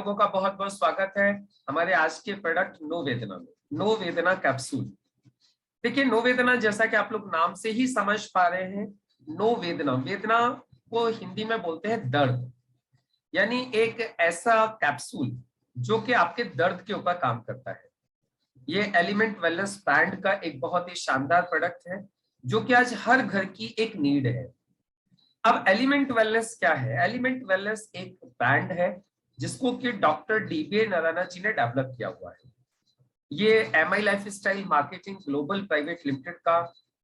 लोगों का बहुत बहुत स्वागत है हमारे आज के प्रोडक्ट नो वेदना में। नो वेदना कैप्सूल। देखिए, नो वेदना जैसा कि आप लोग नाम से ही समझ पा रहे हैं, नो वेदना, वेदना को हिंदी में बोलते हैं दर्द, यानी एक ऐसा कैप्सूल जो कि आपके दर्द के ऊपर काम करता है। ये एलिमेंट वेलनेस ब्रांड का एक बहुत ही शानदार प्रोडक्ट है जो कि आज हर घर की एक नीड है। अब एलिमेंट वेलनेस क्या है? एलिमेंट वेलनेस एक ब्रांड है जिसको कि डॉक्टर डीबीए नारायण जी ने डेवलप किया हुआ है। ये MI lifestyle marketing global private limited का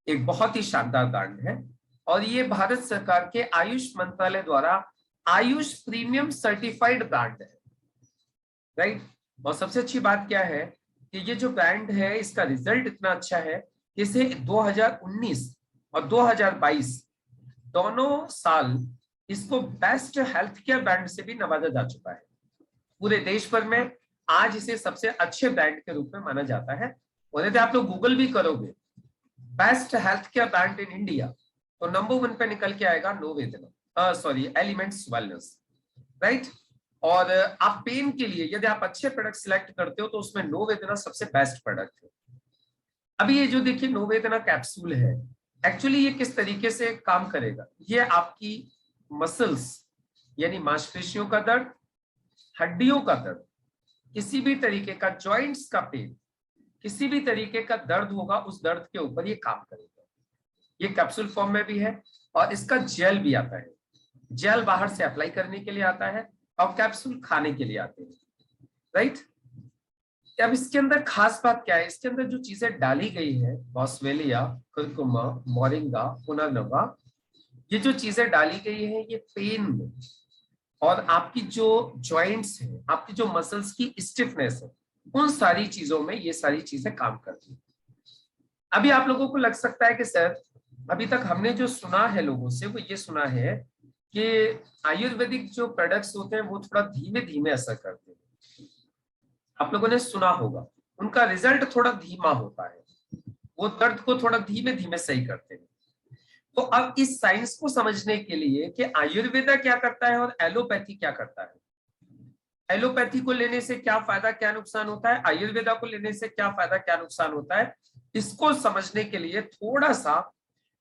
एक बहुत ही शानदार ब्रांड है और ये भारत सरकार के आयुष मंत्रालय द्वारा आयुष प्रीमियम सर्टिफाइड ब्रांड है, राइट। और सबसे अच्छी बात क्या है कि ये जो ब्रांड है इसका रिजल्ट इतना अच्छा है कि इसे 2019 और 2022 दोनों साल इसको बेस्ट हेल्थ केयर ब्रांड से भी नवाजा जा चुका है। पूरे देश भर में आज इसे सबसे अच्छे ब्रांड के रूप में माना जाता है। और यदि आप लोग गूगल भी करोगे best health care brand in India तो नंबर 1 पे निकल के आएगा नो वेदना, सॉरी एलिमेंट्स वेलनेस, राइट। और आप पेन के लिए यदि आप अच्छे प्रोडक्ट सिलेक्ट करते हो तो उसमें नो वेदना सबसे बेस्ट प्रोडक्ट है। अभी ये जो देखिए नो वेदना कैप्सूल है, एक्चुअली ये किस तरीके से काम करेगा? ये आपकी मसल्स यानी मांसपेशियों का दर्द, हड्डियों का दर्द, किसी भी तरीके का जॉइंट्स का पेन, किसी भी तरीके का दर्द होगा उस दर्द के ऊपर ये काम करेगा। ये कैप्सूल फॉर्म में भी है और इसका जेल भी आता है। जेल बाहर से अप्लाई करने के लिए आता है और कैप्सूल खाने के लिए आते हैं, राइट। अब इसके अंदर खास बात क्या है? इसके अंदर जो चीजें डाली गई है, बॉसवेलिया, कुरकुमा, मोरिंगा, पुनर्नवा, ये जो चीजें डाली गई है ये पेन में और आपकी जो जॉइंट्स है, आपकी जो मसल्स की स्टिफनेस है, उन सारी चीजों में ये सारी चीजें काम करती है। अभी आप लोगों को लग सकता है कि सर अभी तक हमने जो सुना है लोगों से वो ये सुना है कि आयुर्वेदिक जो प्रोडक्ट्स होते हैं वो थोड़ा धीमे धीमे असर करते हैं। आप लोगों ने सुना होगा उनका रिजल्ट थोड़ा धीमा होता है, वो दर्द को थोड़ा धीमे धीमे सही करते हैं। तो अब इस साइंस को समझने के लिए कि आयुर्वेदा क्या करता है और एलोपैथी क्या करता है, एलोपैथी को लेने से क्या फायदा क्या नुकसान होता है, आयुर्वेदा को लेने से क्या फायदा क्या नुकसान होता है, इसको समझने के लिए थोड़ा सा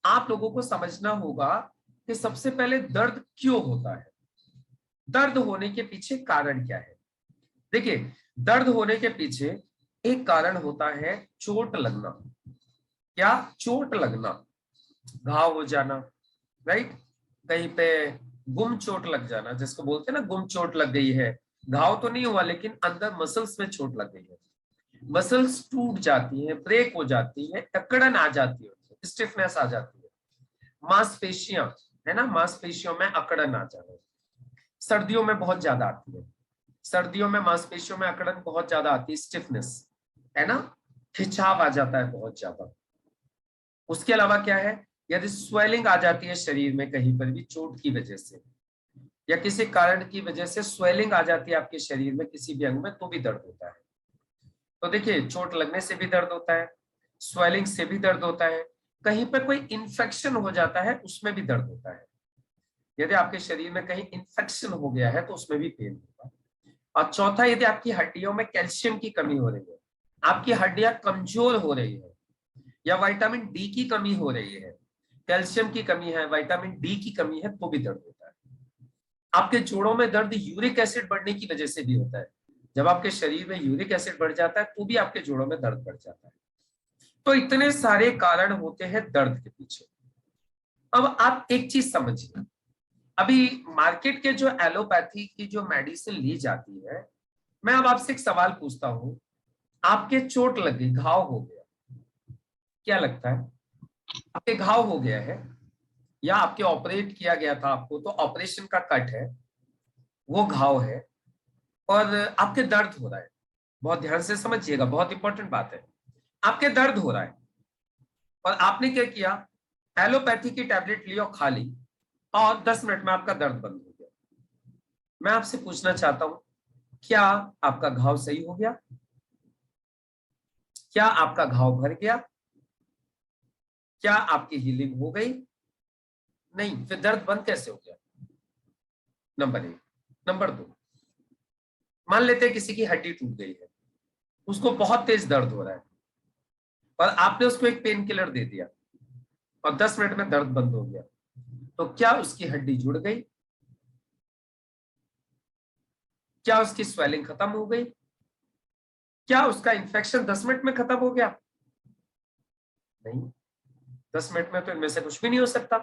आप लोगों को समझना होगा कि सबसे पहले दर्द क्यों होता है, दर्द होने के पीछे कारण क्या है। देखिए, दर्द होने के पीछे एक कारण होता है चोट लगना। क्या? चोट लगना, घाव हो जाना, राइट। कहीं पे गुम चोट लग जाना, जिसको बोलते हैं ना गुम चोट लग गई है, घाव तो नहीं हुआ लेकिन अंदर मसल्स में चोट लग गई है, मसल्स टूट जाती है, ब्रेक हो जाती है, अकड़न आ जाती है, स्टिफनेस आ जाती है, मांसपेशियां है ना, मांसपेशियों में अकड़न आ जाना सर्दियों में बहुत ज्यादा आती है। सर्दियों में मांसपेशियों में अकड़न बहुत ज्यादा आती है, स्टिफनेस है ना, खिंचाव आ जाता है बहुत ज्यादा। उसके अलावा क्या है, यदि स्वेलिंग आ जाती है शरीर में कहीं पर भी चोट की वजह से या किसी कारण की वजह से स्वेलिंग आ जाती है आपके शरीर में किसी भी अंग में तो भी दर्द होता है। तो देखिए, चोट लगने से भी दर्द होता है, स्वेलिंग से भी दर्द होता है, कहीं पर कोई इन्फेक्शन हो जाता है उसमें भी दर्द होता है। यदि आपके शरीर में कहीं इन्फेक्शन हो गया है तो उसमें भी पेन होगा। और चौथा, यदि आपकी हड्डियों में कैल्शियम की कमी हो रही है, आपकी हड्डियां कमजोर हो रही है या विटामिन डी की कमी हो रही है, कैल्शियम की कमी है, विटामिन डी की कमी है तो भी दर्द होता है। आपके जोड़ों में दर्द यूरिक एसिड बढ़ने की वजह से भी होता है। जब आपके शरीर में यूरिक एसिड बढ़ जाता है तो भी आपके जोड़ों में दर्द बढ़ जाता है। तो इतने सारे कारण होते हैं दर्द के पीछे। अब आप एक चीज समझिए, अभी मार्केट के जो एलोपैथी की जो मेडिसिन ली जाती है, मैं अब आपसे एक सवाल पूछता हूं, आपके चोट लग गई, घाव हो गया, क्या लगता है आपके घाव हो गया है या आपके ऑपरेट किया गया था आपको तो ऑपरेशन का कट है, वो घाव है और आपके दर्द हो रहा है। बहुत ध्यान से समझिएगा, बहुत इंपॉर्टेंट बात है। आपके दर्द हो रहा है और आपने क्या किया, एलोपैथी की टैबलेट ली और खा ली और 10 मिनट में आपका दर्द बंद हो गया। मैं आपसे पूछना चाहता हूं, क्या आपका घाव सही हो गया? क्या आपका घाव भर गया? क्या आपकी हीलिंग हो गई? नहीं, फिर दर्द बंद कैसे हो गया? नंबर 1। नंबर 2, मान लेते हैं किसी की हड्डी टूट गई है, उसको बहुत तेज दर्द हो रहा है और आपने उसको एक पेन किलर दे दिया और 10 मिनट में दर्द बंद हो गया, तो क्या उसकी हड्डी जुड़ गई? क्या उसकी स्वेलिंग खत्म हो गई? क्या उसका इन्फेक्शन 10 मिनट में खत्म हो गया? नहीं, 10 मिनट में तो इनमें से कुछ भी नहीं हो सकता।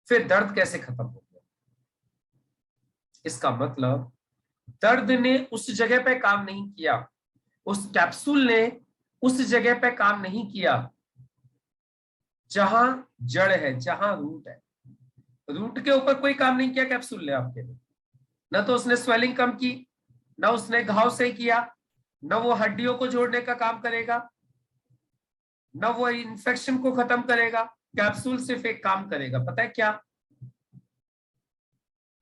फिर दर्द कैसे खत्म हो गया? इसका मतलब दर्द ने उस जगह पे काम नहीं किया, उस कैप्सूल ने उस जगह पे काम नहीं किया जहां जड़ है, जहां रूट है। रूट के ऊपर कोई काम नहीं किया कैप्सूल ने आपके लिए। न तो उसने स्वेलिंग कम की, न उसने घाव सही किया, न वो हड्डियों को जोड़ने का काम करेगा, न वो इन्फेक्शन को खत्म करेगा। कैप्सूल सिर्फ एक काम करेगा, पता है क्या?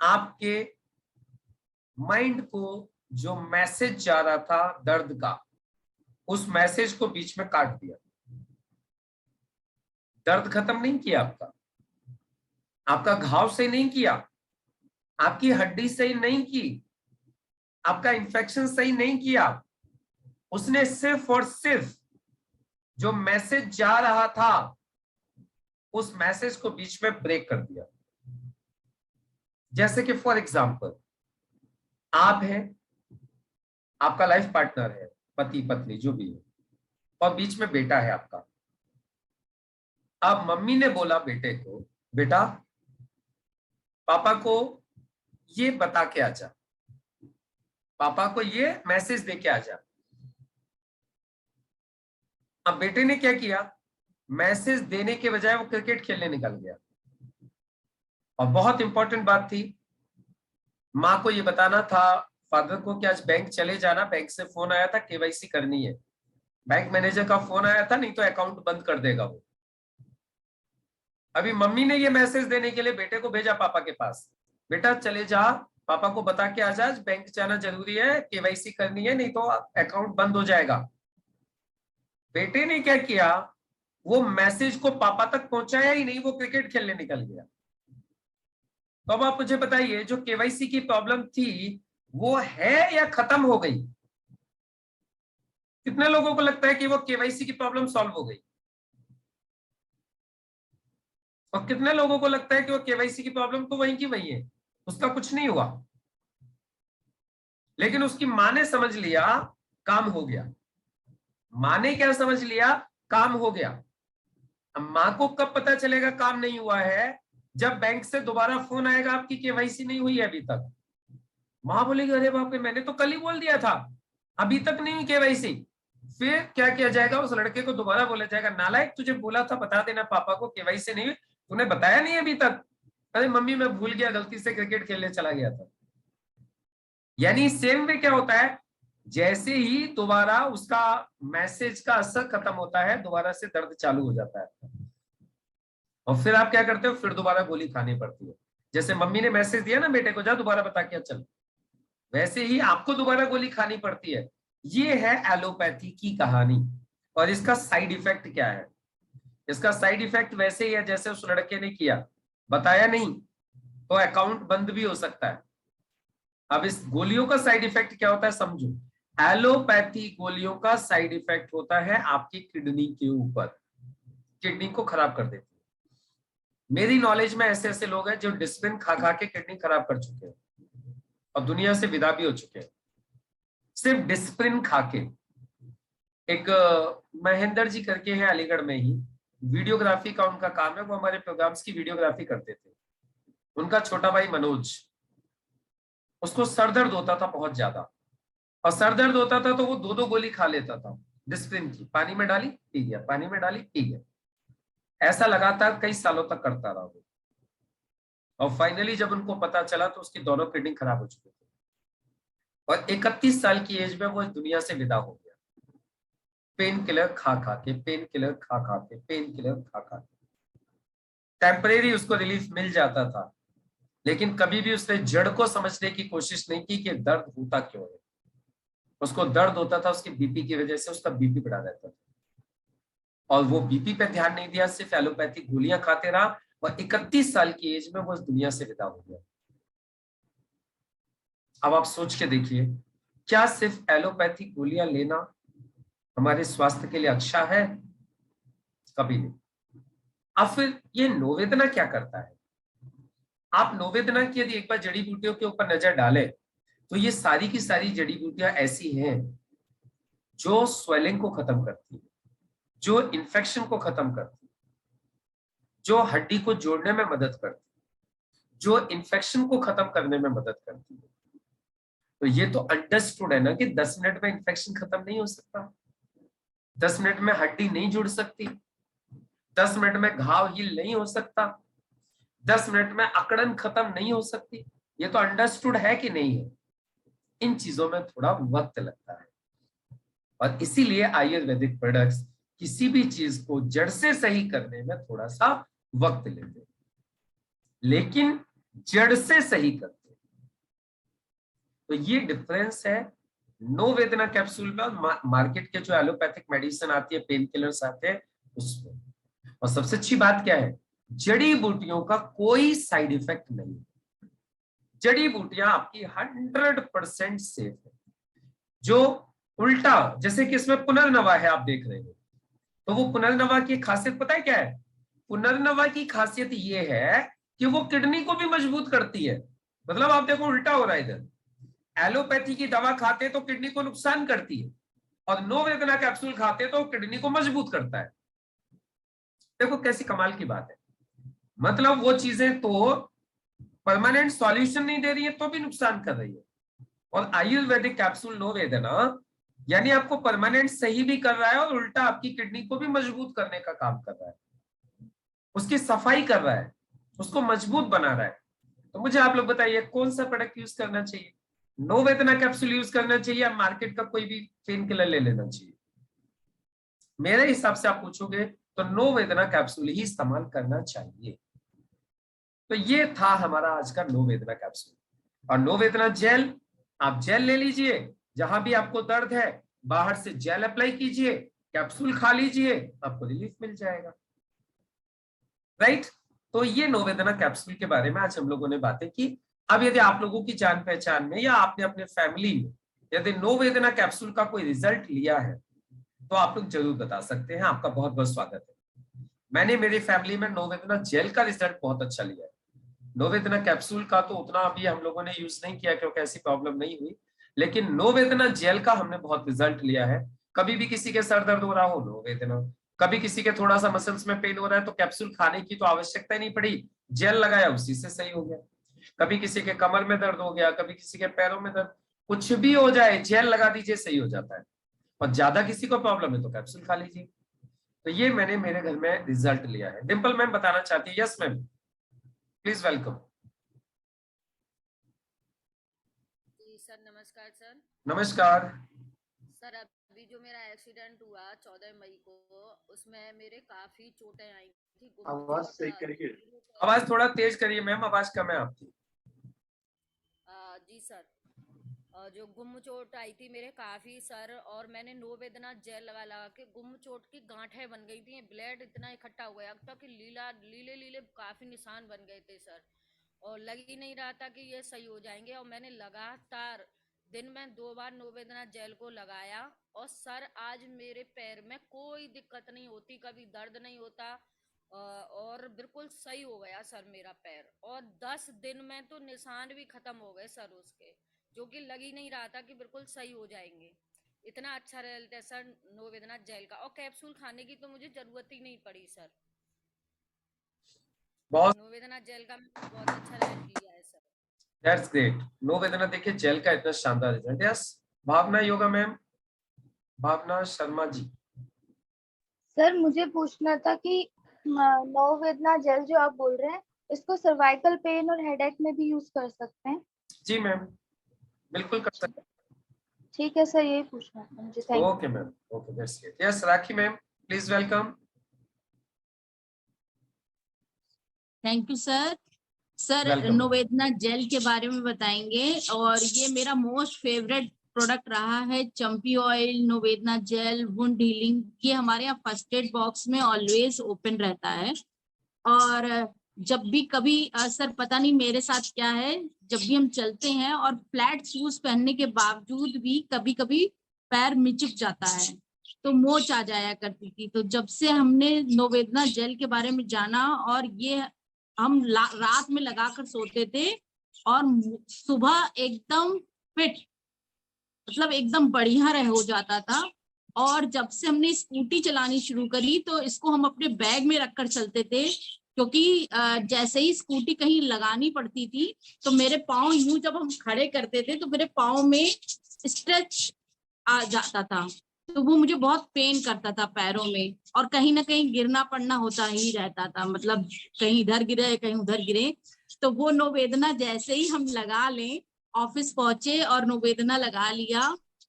आपके माइंड को जो मैसेज जा रहा था दर्द का, उस मैसेज को बीच में काट दिया। दर्द खत्म नहीं किया आपका, आपका घाव सही नहीं किया, आपकी हड्डी सही नहीं की, आपका इन्फेक्शन सही नहीं किया। उसने सिर्फ और सिर्फ जो मैसेज जा रहा था उस मैसेज को बीच में ब्रेक कर दिया। जैसे कि फॉर एग्जांपल, आप हैं, आपका लाइफ पार्टनर है, पति पत्नी जो भी है, और बीच में बेटा है आपका। अब मम्मी ने बोला बेटे को, बेटा पापा को ये बता के आ जा, पापा को ये मैसेज दे के आ जा। अब बेटे ने क्या किया? मैसेज देने के बजाय वो क्रिकेट खेलने निकल गया। और बहुत इंपॉर्टेंट बात थी, माँ को ये बताना था फादर को कि आज बैंक चले जाना, बैंक से फोन आया था, केवाईसी करनी है। बैंक मैनेजर का फोन आया था, नहीं तो अकाउंट बंद कर देगा वो। अभी मम्मी ने ये मैसेज देने के लिए बेटे को भेजा पापा के पास, बेटा चले जा, पापा को बता के आ जा, आज बैंक जाना जरूरी है, केवाईसी करनी है, नहीं तो अकाउंट बंद हो जाएगा। बेटे ने क्या किया? वो मैसेज को पापा तक पहुंचाया ही नहीं, वो क्रिकेट खेलने निकल गया। तो अब आप मुझे बताइए, जो केवाईसी की प्रॉब्लम थी वो है या खत्म हो गई? कितने लोगों को लगता है कि वो केवाईसी की प्रॉब्लम सॉल्व हो गई? और कितने लोगों को लगता है कि वो केवाईसी की प्रॉब्लम तो वहीं की वहीं है, उसका कुछ नहीं हुआ? लेकिन उसकी मां ने समझ लिया, काम हो गया। मां ने क्या समझ लिया? काम हो गया। अब मां को कब पता चलेगा काम नहीं हुआ है? जब बैंक से दोबारा फोन आएगा, आपकी केवाईसी नहीं हुई है अभी तक। मां बोलेगी अरे बाप रे, मैंने तो कल ही बोल दिया था, अभी तक नहीं हुई केवाईसी। फिर क्या किया जाएगा? उस लड़के को दोबारा बोला जाएगा, नालायक तुझे बोला था बता देना पापा को, केवाईसी नहीं हुई, तूने बताया नहीं अभी तक। अरे मम्मी मैं भूल गया, गलती से क्रिकेट खेलने चला गया था। यानी सेम वे क्या होता है, जैसे ही दोबारा उसका मैसेज का असर खत्म होता है, दोबारा से दर्द चालू हो जाता है। और फिर आप क्या करते हो? फिर दोबारा गोली खानी पड़ती है। जैसे मम्मी ने मैसेज दिया ना बेटे को, जा दोबारा बता के चल, वैसे ही आपको दोबारा गोली खानी पड़ती है। ये है एलोपैथी की कहानी। और इसका साइड इफेक्ट क्या है? इसका साइड इफेक्ट वैसे ही है जैसे उस लड़के ने किया, बताया नहीं तो अकाउंट बंद भी हो सकता है। अब इस गोलियों का साइड इफेक्ट क्या होता है समझो। एलोपैथी गोलियों का साइड इफेक्ट होता है आपकी किडनी के ऊपर, किडनी को खराब कर देती है। मेरी नॉलेज में ऐसे ऐसे लोग हैं जो डिस्पिन खा खा के किडनी खराब कर चुके हैं और दुनिया से विदा भी हो चुके हैं, सिर्फ डिस्प्रिन खा के। एक महेंद्र जी करके है अलीगढ़ में ही, वीडियोग्राफी का उनका काम है, वो हमारे प्रोग्राम्स की वीडियोग्राफी करते थे। उनका छोटा भाई मनोज, उसको सर दर्द होता था बहुत ज्यादा, और सर दर्द होता था तो वो 2-2 गोली खा लेता था डिस्प्रिन की, पानी में डाली पी गया, पानी में डाली पी गया। ऐसा लगातार कई सालों तक करता रहा वो। और फाइनली जब उनको पता चला तो उसकी दोनों किडनी खराब हो चुकी थी और 31 साल की एज में वो इस दुनिया से विदा हो गया। पेन किलर खा खा के, पेन किलर खा खा के, पेन किलर खा खा के। टेम्परेरी उसको रिलीफ मिल जाता था, लेकिन कभी भी उसने जड़ को समझने की कोशिश नहीं की कि दर्द होता क्यों है। उसको दर्द होता था उसके बीपी की वजह से, उसका बीपी बढ़ा रहता था और वो बीपी पे ध्यान नहीं दिया, सिर्फ एलोपैथी गोलियां खाते रहा और 31 साल की एज में वो इस दुनिया से विदा हो गया। अब आप सोच के देखिए, क्या सिर्फ एलोपैथिक गोलियां लेना हमारे स्वास्थ्य के लिए अच्छा है? कभी नहीं। अब फिर ये नोवेदना क्या करता है? आप नोवेदना की यदि एक बार जड़ी बूटियों के ऊपर नजर डालें तो ये सारी की सारी जड़ी बूटियां ऐसी हैं जो स्वेलिंग को खत्म करती है, जो इन्फेक्शन को खत्म करती है, जो हड्डी को जोड़ने में मदद करती है, जो इन्फेक्शन को खत्म करने में मदद करती है। तो ये तो अंडरस्टूड है ना कि 10 मिनट में इन्फेक्शन खत्म नहीं हो सकता, 10 मिनट में हड्डी नहीं जुड़ सकती, 10 मिनट में घाव हील नहीं हो सकता, 10 मिनट में अकड़न खत्म नहीं हो सकती। ये तो अंडरस्टूड है कि नहीं है? इन चीजों में थोड़ा वक्त लगता है और इसीलिए आयुर्वेदिक प्रोडक्ट्स किसी भी चीज को जड़ से सही करने में थोड़ा सा वक्त लेते हैं, लेकिन जड़ से सही करते हैं। तो ये डिफरेंस है नो वेदना कैप्सूल में और मार्केट के जो एलोपैथिक मेडिसिन आती है, पेन किलर्स आते हैं उसमें। और सबसे अच्छी बात क्या है, जड़ी बूटियों का कोई साइड इफेक्ट नहीं है। जड़ी बूटियां आपकी 100% सेफ है। जो उल्टा, जैसे कि इसमें पुनर्नवा है, आप देख रहे हो, तो वो पुनर्नवा की खासियत पता है क्या है? पुनर्नवा की खासियत ये है कि वो किडनी को भी मजबूत करती है। मतलब आप देखो उल्टा हो रहा है इधर, एलोपैथी की दवा खाते तो किडनी को नुकसान करती है और नो वेदना कैप्सूल खाते तो किडनी को मजबूत करता है। देखो कैसी कमाल की बात है। मतलब वो चीजें तो परमानेंट सॉल्यूशन नहीं दे रही है तो भी नुकसान कर रही है, और आयुर्वेदिक कैप्सूल नो वेदना यानी आपको परमानेंट सही भी कर रहा है और उल्टा आपकी किडनी को भी मजबूत करने का काम कर रहा है, उसकी सफाई कर रहा है, उसको मजबूत बना रहा है। तो मुझे आप लोग बताइए कौन सा प्रोडक्ट यूज करना चाहिए? नो वेदना कैप्सूल यूज करना चाहिए या मार्केट का कोई भी पेन किलर ले लेना चाहिए? मेरे हिसाब से आप पूछोगे तो नो वेदना कैप्सूल ही इस्तेमाल करना चाहिए। तो ये था हमारा आज का नो वेदना कैप्सूल। और नो वेदना जेल, आप जेल ले लीजिए, जहां भी आपको दर्द है बाहर से जेल अप्लाई कीजिए, कैप्सूल खा लीजिए, आपको रिलीफ मिल जाएगा। राइट? तो ये नो वेदना कैप्सूल के बारे में आज हम लोगों ने बातें की। अब यदि आप लोगों की जान पहचान में या आपने अपने फैमिली में यदि नो वेदना कैप्सूल का कोई रिजल्ट लिया है तो आप लोग जरूर बता सकते हैं। आपका बहुत बहुत स्वागत है। मैंने मेरी फैमिली में नो वेदना जेल का रिजल्ट बहुत अच्छा लिया है। नो वेदना कैप्सूल का तो उतना अभी हम लोगों ने यूज नहीं किया क्योंकि ऐसी प्रॉब्लम नहीं हुई, लेकिन नो वेदना जेल का हमने बहुत रिजल्ट लिया है। कभी भी किसी के सर दर्द हो रहा हो नो वेदना, कभी किसी के थोड़ा सा मसल्स में पेन हो रहा है तो कैप्सूल खाने की तो आवश्यकता ही नहीं पड़ी, जेल लगाया उसी से सही हो गया। कभी किसी के कमर में दर्द हो गया, कभी किसी के पैरों में दर्द, कुछ भी हो जाए जेल लगा दीजिए सही हो जाता है। और ज्यादा किसी को प्रॉब्लम है तो कैप्सूल खा लीजिए। तो ये मैंने मेरे घर में रिजल्ट लिया है। डिंपल मैम बताना चाहती है? Yes ma'am, please welcome. जी सर, नमस्कार सर। नमस्कार। सर अभी जो मेरा एक्सीडेंट हुआ 14 मई को, उसमें मेरे काफी चोटें आई थी। गुम आवाज चोट सही करिए, आवाज थोड़ा तेज करिए मैम, आवाज कम है आपकी। जी सर, जो गुम चोट आई थी मेरे काफी सर, और मैंने नो वेदना जेल लगा लगा के गुम चोट की गांठें बन गई थी, ब्लड इतना इकट्ठा हो गया था कि लीला लीले लीले काफी निशान बन गए थे सर, और लग ही नहीं रहा था कि ये सही हो जाएंगे। और मैंने लगातार दिन में 2 बार नो वेदना जेल को लगाया, और सर आज मेरे पैर में कोई दिक्कत नहीं होती, कभी दर्द नहीं होता, और बिल्कुल सही हो गया सर मेरा पैर। और 10 दिन में तो निशान भी खत्म हो गए सर उसके, जो कि लग ही नहीं रहा था कि बिल्कुल सही हो जाएंगे। इतना अच्छा रिजल्ट है सर नो वेदना जेल का, और कैप्सूल खाने की तो मुझे जरूरत ही नहीं पड़ी सर। बहुत, नो वेदना जेल का मैंने बहुत अच्छा रिजल्ट लिया है सर। That's great. नो वेदना देखिए जेल का इतना शानदार रिजल्ट। यस, भावना योगा मैम, भावना शर्मा जी। सर मुझे पूछना था कि नोवेदना जेल जो आप बोल रहे हैं, इसको सर्वाइकल पेन और हेडेक में भी यूज कर सकते हैं? जी मैम, बिल्कुल कर सकते ठीक है सर, यही पूछना था मुझे। हैं। Thank okay ma'am, okay that's great. Yes Rakhi ma'am, please welcome. Thank you sir. Sir welcome. नोवेदना जेल के बारे में बताएंगे, और ये मेरा मोस्ट फेवरेट प्रोडक्ट रहा है। चंपी ऑयल, नोवेदना जेल, वुंड हीलिंग, ये हमारे यहाँ फर्स्ट एड बॉक्स में ऑलवेज ओपन रहता है। और जब भी कभी सर पता नहीं मेरे साथ क्या है, जब भी हम चलते हैं और फ्लैट शूज पहनने के बावजूद भी कभी कभी पैर मिचक जाता है, तो मोच आ जाया करती थी। तो जब से हमने नोवेदना जेल के बारे में जाना, और ये हम रात में लगाकर सोते थे और सुबह एकदम फिट, मतलब एकदम बढ़िया रह हो जाता था। और जब से हमने स्कूटी चलानी शुरू करी तो इसको हम अपने बैग में रखकर चलते थे, क्योंकि जैसे ही स्कूटी कहीं लगानी पड़ती थी तो मेरे पाँव यूं जब हम खड़े करते थे तो मेरे पाँव में स्ट्रेच आ जाता था, तो वो मुझे बहुत पेन करता था पैरों में, और कहीं ना कहीं गिरना पड़ना होता ही रहता था, मतलब कहीं इधर गिरे कहीं उधर गिरे। तो वो नोवेदना जैसे ही हम लगा लें, ऑफिस पहुंचे और नोवेदना लगा लिया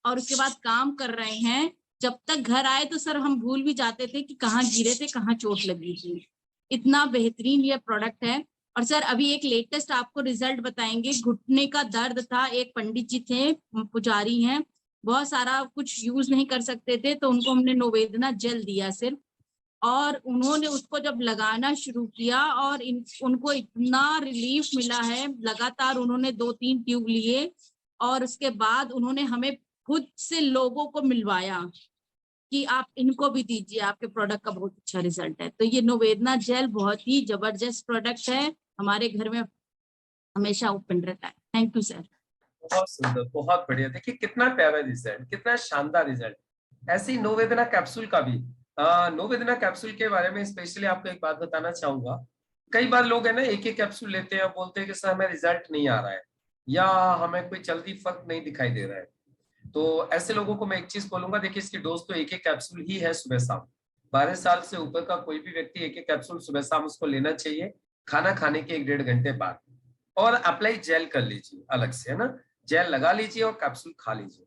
और उसके बाद काम कर रहे हैं, जब तक घर आए तो सर हम भूल भी जाते थे कि कहाँ गिरे थे, कहाँ चोट लगी थी। इतना बेहतरीन ये प्रोडक्ट है। और सर अभी एक लेटेस्ट आपको रिजल्ट बताएंगे। घुटने का दर्द था, एक पंडित जी थे, पुजारी हैं, बहुत सारा कुछ यूज नहीं कर सकते थे, तो उनको हमने नोवेदना जेल दिया सिर्फ, और उन्होंने उसको जब लगाना शुरू किया और उनको इतना रिलीफ मिला है। लगातार उन्होंने 2-3 ट्यूब लिए और उसके बाद उन्होंने हमें खुद से लोगों को मिलवाया कि आप इनको भी दीजिए, आपके प्रोडक्ट का बहुत अच्छा रिजल्ट है। तो ये नोवेदना जेल बहुत ही जबरदस्त प्रोडक्ट है, हमारे घर में हमेशा ओपन रहता है। Thank you sir. बहुत सुंदर, बहुत बढ़िया। देखिए कितना प्यारा रिजल्ट, कितना शानदार रिजल्ट। ऐसे ही नोवेदना कैप्सूल का भी, नोवेदना कैप्सूल के बारे में स्पेशली आपको एक बात बताना चाहूंगा। कई बार लोग है ना एक एक कैप्सूल लेते हैं और बोलते हैं कि सर हमें रिजल्ट नहीं आ रहा है या हमें कोई जल्दी फर्क नहीं दिखाई दे रहा है। तो ऐसे लोगों को मैं एक चीज बोलूंगा, देखिए इसकी डोज तो एक एक कैप्सूल ही है सुबह शाम। 12 साल से ऊपर का कोई भी व्यक्ति एक एक कैप्सूल सुबह शाम उसको लेना चाहिए, खाना खाने के 1-1.5 घंटे बाद। और अप्लाई जेल कर लीजिए अलग से, है ना, जेल लगा लीजिए और कैप्सूल खा लीजिए।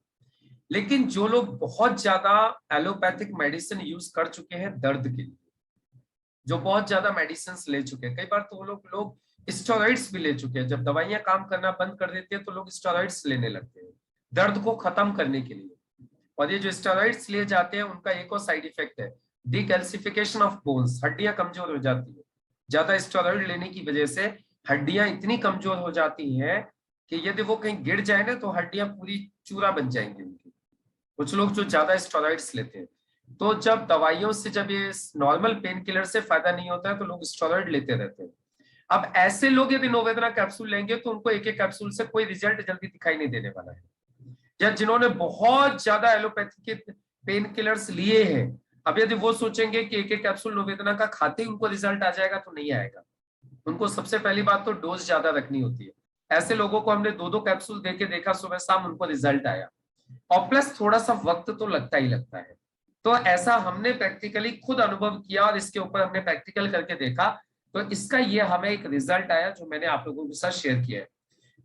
लेकिन जो लोग बहुत ज्यादा एलोपैथिक मेडिसिन यूज कर चुके हैं दर्द के लिए, जो बहुत ज्यादा मेडिसिन ले चुके हैं, कई बार तो वो लोग स्टेरॉइड्स भी ले चुके हैं, जब दवाइयां काम करना बंद कर देती है तो लोग स्टेरॉइड्स लेने लगते हैं दर्द को खत्म करने के लिए। और ये जो स्टेरॉइड्स लिए जाते हैं उनका एक और साइड इफेक्ट है, डीकैल्सिफिकेशन ऑफ बोन्स, हड्डियां कमजोर हो जाती है। ज्यादा स्टेरॉइड लेने की वजह से हड्डियां इतनी कमजोर हो जाती हैं कि यदि वो कहीं गिर जाए ना तो हड्डियां पूरी चूरा बन जाएंगी उनकी। कुछ लोग जो ज्यादा स्टेरॉइड्स लेते हैं, तो जब दवाइयों से, जब ये नॉर्मल पेन किलर से फायदा नहीं होता है तो लोग स्टेरॉइड लेते रहते हैं। अब ऐसे लोग यदि नोवेदना कैप्सूल लेंगे तो उनको एक एक कैप्सूल से कोई रिजल्ट जल्दी दिखाई नहीं देने वाला है। या जिन्होंने बहुत ज्यादा एलोपैथी के पेन किलर्स लिए हैं, अब यदि वो सोचेंगे कि एक एक कैप्सूल नोवेदना का खाते ही उनको रिजल्ट आ जाएगा तो नहीं आएगा। उनको सबसे पहली बात तो डोज ज्यादा रखनी होती है। ऐसे लोगों को हमने 2-2 कैप्सूल देके देखा सुबह शाम, उनको रिजल्ट आया। और प्लस थोड़ा सा वक्त तो लगता ही लगता है। तो ऐसा हमने प्रैक्टिकली खुद अनुभव किया और इसके ऊपर हमने प्रैक्टिकल करके देखा, तो इसका ये हमें एक रिजल्ट आया जो मैंने आप लोगों के साथ शेयर किया है।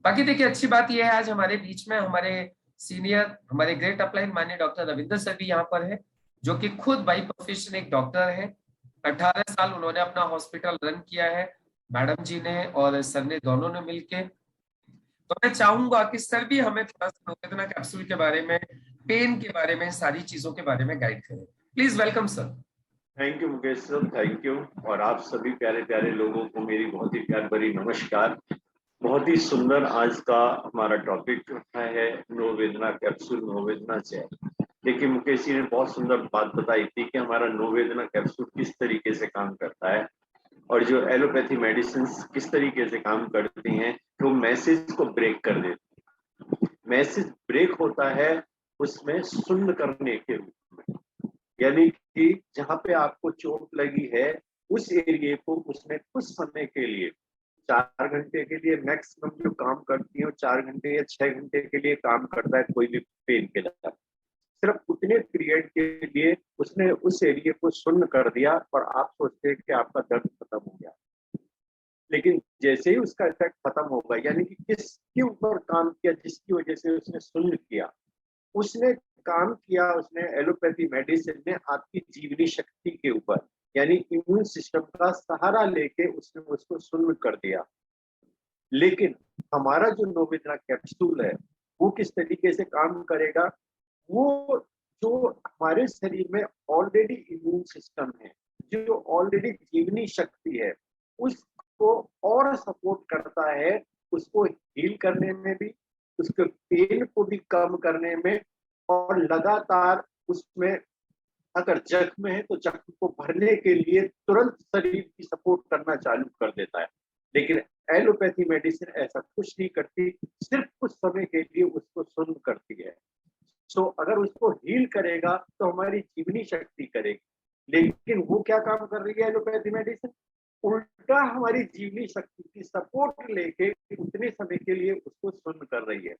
बाकी देखिए अच्छी बात यह है आज हमारे बीच में हमारे सीनियर, हमारे ग्रेट अपलाइन माननीय डॉक्टर रविंद्र सर भी यहाँ पर है, जो कि खुद बाई प्रोफेशन एक डॉक्टर है। 18 साल उन्होंने अपना हॉस्पिटल रन किया है, मैडम जी ने और सर ने दोनों ने मिलके। तो मैं चाहूंगा कि सर भी हमें थोड़ा सा नोवेदना कैप्सूल के बारे में, पेन के बारे में, सारी चीजों के बारे में गाइड करें। Please welcome sir. Thank you Mukesh sir, thank you. और आप सभी प्यारे प्यारे लोगों को मेरी बहुत ही प्यार भरी नमस्कार। बहुत ही सुंदर आज का हमारा टॉपिक है नोवेदना कैप्सूल, नोवेदना जेल। देखिए मुकेश जी ने बहुत सुंदर बात बताई थी कि हमारा नोवेदना कैप्सूल किस तरीके से काम करता है और जो एलोपैथी मेडिसिन किस तरीके से काम करती हैं, तो मैसेज को ब्रेक कर देती। मैसेज ब्रेक होता है उसमें सुन्न करने के रूप में, यानी कि जहां पे आपको चोट लगी है उस एरिया को उसमें कुछ समय के लिए 4 घंटे के लिए मैक्सिमम जो काम करती है, 4 घंटे या 6 घंटे के लिए काम करता है कोई भी पेन किलर। सिर्फ उतने पीरियड के लिए उसने उस एरिया को सुन्न कर दिया और आप सोचते हैं कि आपका दर्द खत्म हो गया। लेकिन जैसे ही उसका इफेक्ट खत्म होगा, यानी कि किसके ऊपर काम किया जिसकी वजह से उसने सुन्न किया, उसने काम किया, उसने एलोपैथी मेडिसिन ने आपकी जीवनी शक्ति के ऊपर, यानी इम्यून सिस्टम का सहारा लेके उसने उसको सुन्न कर दिया। लेकिन हमारा जो नोवेदना कैप्सूल है वो किस तरीके से काम करेगा, वो जो हमारे शरीर में ऑलरेडी इम्यून सिस्टम है, जो ऑलरेडी जीवनी शक्ति है, उस को और सपोर्ट करता है, उसको हील करने में भी, उसके पेन को भी कम करने में, और लगातार उसमें अगर जख्म है तो जख्म को भरने के लिए तुरंत शरीर की सपोर्ट करना चालू कर देता है। लेकिन एलोपैथी मेडिसिन ऐसा कुछ नहीं करती, सिर्फ कुछ समय के लिए उसको सुन्न करती है। सो अगर उसको हील करेगा तो हमारी जीवनी शक्ति करेगी, लेकिन वो क्या काम कर रही है एलोपैथी मेडिसिन? उल्टा हमारी जीवनी शक्ति की सपोर्ट लेके उतने समय के लिए उसको सुन्न कर रही है।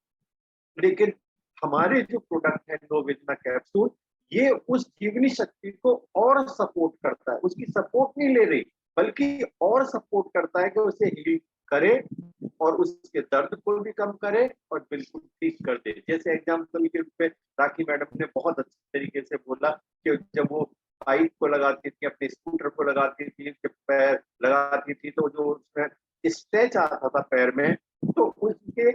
लेकिन हमारे जो प्रोडक्ट है नो वेदना कैप्सूल, ये उस जीवनी शक्ति को और सपोर्ट करता है, उसकी सपोर्ट नहीं ले रही बल्कि और सपोर्ट करता है कि उसे हील करे और उसके दर्द को भी कम करे और बिल्कुल ठीक कर दे। जैसे एग्जाम्पल के रूप में राखी मैडम ने बहुत अच्छे तरीके से बोला कि जब वो बाइक को लगाती थी, अपने स्कूटर को लगाती थी, जब पैर लगाती थी तो जो उसमें स्ट्रेच आता था पैर में, तो उसके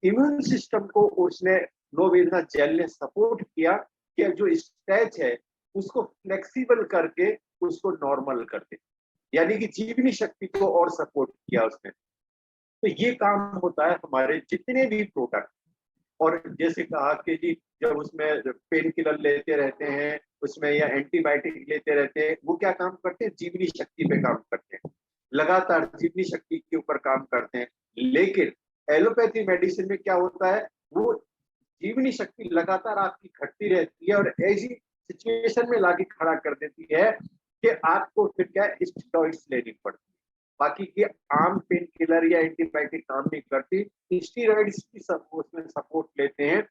इम्यून सिस्टम को उसने नो वेदना जेल ने सपोर्ट किया कि जो स्ट्रेच है उसको फ्लेक्सिबल करके उसको नॉर्मल कर दे, यानी कि जीवनी शक्ति को और सपोर्ट किया उसने। तो ये काम होता है हमारे जितने भी प्रोडक्ट। और जैसे कहा कि जी जब उसमें पेन किलर लेते रहते हैं उसमें या एंटीबायोटिक लेते रहते हैं, वो क्या काम करते हैं? जीवनी शक्ति पे काम करते हैं, लगातार जीवनी शक्ति के ऊपर काम करते हैं। लेकिन एलोपैथी मेडिसिन में क्या होता है, वो जीवनी शक्ति लगातार आपकी घटती रहती है और ऐसी सिचुएशन में लाके खड़ा कर देती है कि आपको फिर क्या स्टेरॉइड्स लेनी पड़ती है। बाकी के आम पेन किलर या एंटीबायोटिक काम नहीं करती, स्टेरॉइड्स की उसमें सपोर्ट लेते हैं।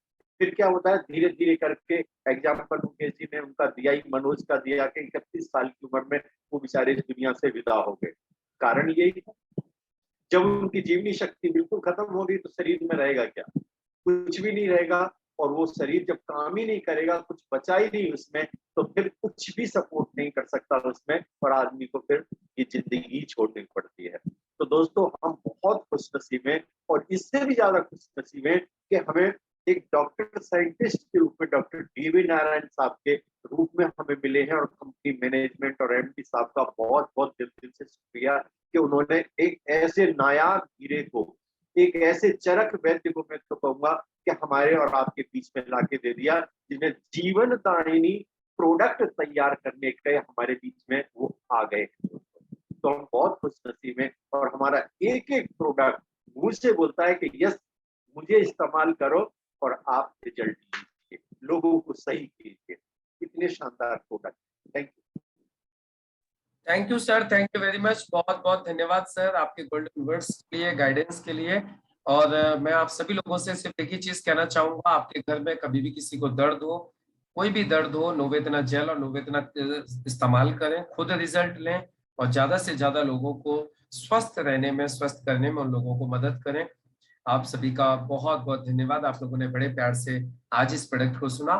फिर क्या होता है, धीरे धीरे करके एग्जाम्पल मुकेश जी ने उनका दिया ही, मनोज का दिया कि 31 साल की उम्र में वो बेचारे इस दुनिया से विदा हो गए। कारण यही था, जब उनकी जीवनी शक्ति बिल्कुल खत्म हो गई तो शरीर में रहेगा क्या? कुछ भी नहीं रहेगा। और वो शरीर जब काम ही नहीं करेगा, कुछ बचा ही नहीं उसमें, तो फिर कुछ भी सपोर्ट नहीं कर सकता उसमें और आदमी को फिर ये जिंदगी छोड़नी पड़ती है। तो दोस्तों हम बहुत खुशनसीब हैं और इससे भी ज्यादा खुशनसीब हैं कि हमें एक डॉक्टर साइंटिस्ट के रूप में डॉक्टर डी.वी. नारायण साहब के रूप में हमें मिले हैं। और कंपनी मैनेजमेंट और एमडी साहब का बहुत बहुत दिल से शुक्रिया कि उन्होंने एक ऐसे नायाब हीरे को, एक ऐसे चरक वैद्य को मैं तो कहूंगा कि हमारे और आपके बीच में लाके दे दिया, जिन्हें जीवन दायिनी प्रोडक्ट तैयार करने के हमारे बीच में वो आ गए। तो हम बहुत खुशनसीब हैं और हमारा एक एक प्रोडक्ट मुझ से बोलता है कि यस मुझे इस्तेमाल करो और आप रिजल्ट लीजिए, लोगों को सही कीजिए। इतने शानदार product. Thank you. Thank you sir, thank you very much. बहुत बहुत धन्यवाद सर आपके गोल्डन वर्ड्स के लिए, गाइडेंस के लिए। और मैं आप सभी लोगों से सिर्फ एक ही चीज कहना चाहूंगा, आपके घर में कभी भी किसी को दर्द हो, कोई भी दर्द हो, नो वेदना जेल और नो वेदना इस्तेमाल करें, खुद रिजल्ट लें और ज्यादा से ज्यादा लोगों को स्वस्थ रहने में, स्वस्थ करने में उन लोगों को मदद करें। आप सभी का बहुत बहुत धन्यवाद। आप लोगों ने बड़े प्यार से आज इस प्रोडक्ट को सुना।